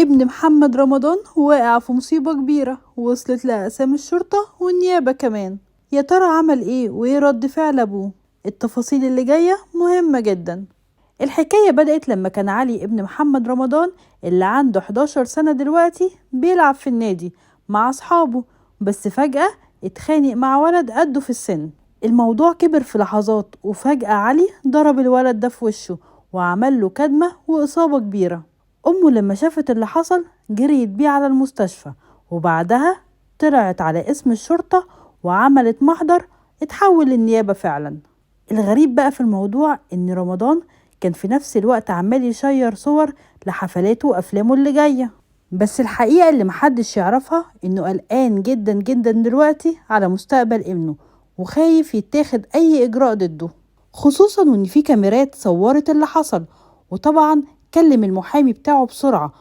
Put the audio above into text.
ابن محمد رمضان واقع في مصيبة كبيرة وصلت لأقسام الشرطة والنيابة كمان. يا ترى عمل ايه وايه رد فعل ابوه؟ التفاصيل اللي جاية مهمة جدا. الحكاية بدأت لما كان علي ابن محمد رمضان اللي عنده 11 سنة دلوقتي بيلعب في النادي مع أصحابه، بس فجأة اتخانق مع ولد قده في السن. الموضوع كبر في لحظات، وفجأة علي ضرب الولد ده في وشه وعمل له كدمة وإصابة كبيرة. أمه لما شافت اللي حصل جريت بيه على المستشفى، وبعدها طلعت على اسم الشرطة وعملت محضر اتحول للنيابة فعلا. الغريب بقى في الموضوع إن رمضان كان في نفس الوقت عمال يشير صور لحفلاته وأفلامه اللي جاية، بس الحقيقة اللي محدش يعرفها إنه قلقان جدا جدا دلوقتي على مستقبل ابنه، وخايف يتاخد أي إجراء ضده، خصوصا وإن في كاميرات صورت اللي حصل. وطبعا كلم المحامي بتاعه بسرعة